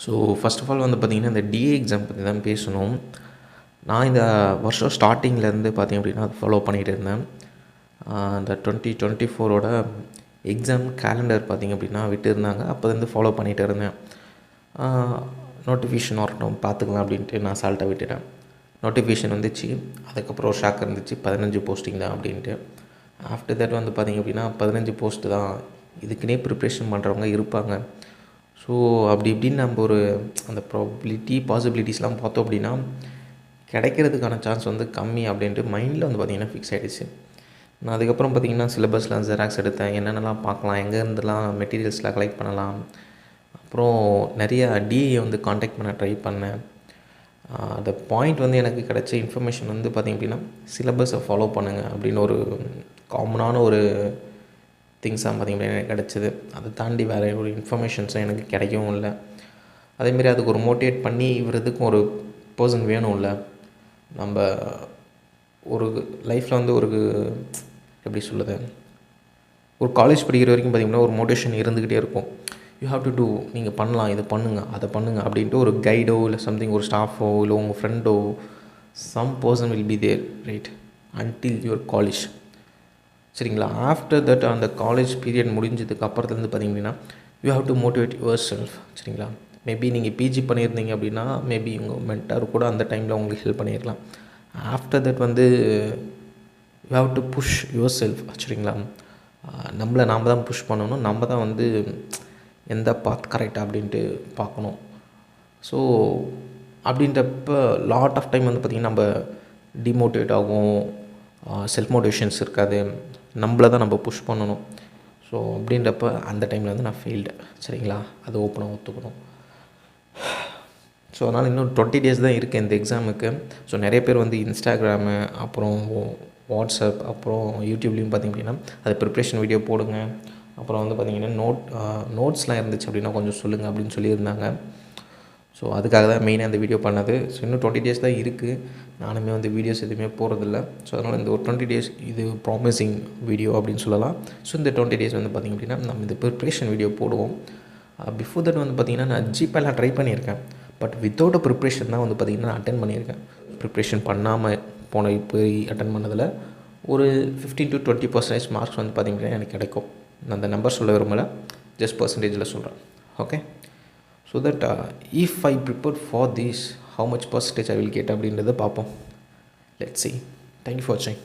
So first of all வந்து பார்த்திங்கன்னா இந்த டிஏ எக்ஸாம் பற்றி தான் பேசணும். நான் இந்த வருஷம் ஸ்டார்டிங்லேருந்து பார்த்திங்க அப்படின்னா அது ஃபாலோ பண்ணிகிட்டு இருந்தேன். இந்த 2024ஓட எக்ஸாம் கேலண்டர் பார்த்திங்க அப்படின்னா விட்டுருந்தாங்க. அப்போலேருந்து ஃபாலோ பண்ணிகிட்டு இருந்தேன். நோட்டிஃபிகேஷன் வரட்டும் பார்த்துக்கலாம் அப்படின்ட்டு நான் அசால்ட்டாக விட்டுட்டேன். நோட்டிஃபிகேஷன் வந்துச்சு. அதுக்கப்புறம் ஒரு ஷாக் இருந்துச்சு, 15 போஸ்டிங் தான் அப்படின்ட்டு. ஆஃப்டர் தட் வந்து பார்த்திங்க அப்படின்னா 15 போஸ்ட்டு தான், இதுக்குன்னே ப்ரிப்ரேஷன் பண்ணுறவங்க இருப்பாங்க. ஸோ அப்படி இப்படின்னு நம்ம ஒரு அந்த பாசிபிலிட்டிஸ்லாம் பார்த்தோம் அப்படின்னா கிடைக்கிறதுக்கான சான்ஸ் வந்து கம்மி அப்படின்ட்டு மைண்டில் வந்து பார்த்திங்கன்னா ஃபிக்ஸ் ஆகிடுச்சு. நான் அதுக்கப்புறம் பார்த்திங்கன்னா சிலபஸ்லாம் ஜெராக்ஸ் எடுத்தேன், என்னென்னலாம் பார்க்கலாம், எங்கேருந்துலாம் மெட்டீரியல்ஸ்லாம் கலெக்ட் பண்ணலாம். அப்புறம் நிறையா டிஏ வந்து காண்டாக்ட் பண்ண ட்ரை பண்ணேன். அந்த பாயிண்ட் வந்து எனக்கு கிடைச்ச இன்ஃபர்மேஷன் வந்து பார்த்திங்க அப்படின்னா சிலபஸை ஃபாலோ பண்ணுங்கள் அப்படின்னு ஒரு காமனான ஒரு திங்ஸாக பார்த்திங்க அப்படின்னா எனக்கு கிடச்சிது. அதை தாண்டி வேறு ஒரு இன்ஃபர்மேஷன்ஸும் எனக்கு கிடைக்கவும் இல்லை. அதேமாரி அதுக்கு ஒரு மோட்டிவேட் பண்ணி இவரதுக்கும் ஒரு பர்சன் வேணும்ல. நம்ம ஒரு லைஃப்பில் வந்து ஒரு எப்படி சொல்லுது, ஒரு காலேஜ் படிக்கிற வரைக்கும் பார்த்திங்கன்னா ஒரு மோட்டிவேஷன் இருந்துக்கிட்டே இருக்கும். யூ ஹாவ் டு டூ, நீங்கள் பண்ணலாம், இதை பண்ணுங்கள், அதை பண்ணுங்கள் அப்படின்ட்டு ஒரு கைடோ இல்லை சம்திங், ஒரு ஸ்டாஃபோ இல்லை உங்கள் ஃப்ரெண்டோ, some person will be there right until your college. சரிங்களா? ஆஃப்டர் தட் அந்த காலேஜ் பீரியட் முடிஞ்சதுக்கு அப்புறத்துலேருந்து பார்த்திங்க அப்படின்னா you have to motivate yourself. சரிங்களா? மேபி நீங்கள் பிஜி பண்ணியிருந்தீங்க அப்படின்னா மேபி உங்கள் மென்டார் கூட அந்த டைமில் உங்களுக்கு ஹெல்ப் பண்ணியிருக்கலாம். ஆஃப்டர் தட் வந்து you have to push yourself. சரிங்களா? நாம் தான் புஷ் பண்ணணும், நம்ம தான் வந்து எந்த பாத் கரெக்டாக அப்படின்ட்டு பார்க்கணும். ஸோ அப்படின்றப்ப லாட் ஆஃப் டைம் வந்து பார்த்திங்கன்னா நம்ம டிமோட்டிவேட் ஆகும், செல்ஃப் மோட்டிவேஷன்ஸ் இருக்காது, நம்மளை தான் நம்ம புஷ் பண்ணணும். ஸோ அப்படின்றப்ப அந்த டைமில் வந்து நான் ஃபெயில்டு. சரிங்களா? அது ஓப்பனாக ஒத்துக்கணும். ஸோ அதனால் இன்னும் 20 days தான் இருக்குது இந்த எக்ஸாமுக்கு. ஸோ நிறைய பேர் வந்து இன்ஸ்டாகிராமு, அப்புறம் வாட்ஸ்அப், அப்புறம் யூடியூப்லேயும் பார்த்திங்க அப்படின்னா அது ப்ரிப்ரேஷன் வீடியோ போடுங்க, அப்புறம் வந்து பார்த்திங்கன்னா நோட்ஸ்லாம் இருந்துச்சு அப்படின்னா கொஞ்சம் சொல்லுங்கள் அப்படின்னு சொல்லியிருந்தாங்க. ஸோ அதுக்காக தான் மெயினாக இந்த வீடியோ பண்ணது. ஸோ இன்னும் 20 days தான் இருக்குது. நானுமே வந்து வீடியோஸ் எதுவுமே போகிறதில்ல. ஸோ அதனால் இந்த ஒரு 20 days இது ப்ராமிசிங் வீடியோ அப்படின்னு சொல்லலாம். ஸோ இந்த 20 days வந்து பார்த்திங்க அப்படின்னா நம்ம இந்த ப்ரிப்ரேஷன் வீடியோ போடுவோம். பிஃபோர் தட் வந்து பார்த்திங்கன்னா நான் ஜிபேலாம் ட்ரை பண்ணியிருக்கேன். பட் வித்தவுட் ப்ரிப்ரேஷன் தான் வந்து பார்த்திங்கன்னா நான் அட்டென்ட் பண்ணியிருக்கேன். ப்ரிப்ரேஷன் பண்ணாமல் போய் அட்டன் பண்ணதில் ஒரு 15 to 20% மார்க்ஸ் வந்து பார்த்திங்க அப்படின்னா எனக்கு கிடைக்கும். நான் அந்த நம்பர் சொல்ல விரும்பலை, ஜஸ்ட் பர்சன்டேஜில் சொல்கிறேன். Okay, so that if I prepare for this how much percentage I will get அப்படின்றத பார்ப்போம். Let's see. Thank you for watching.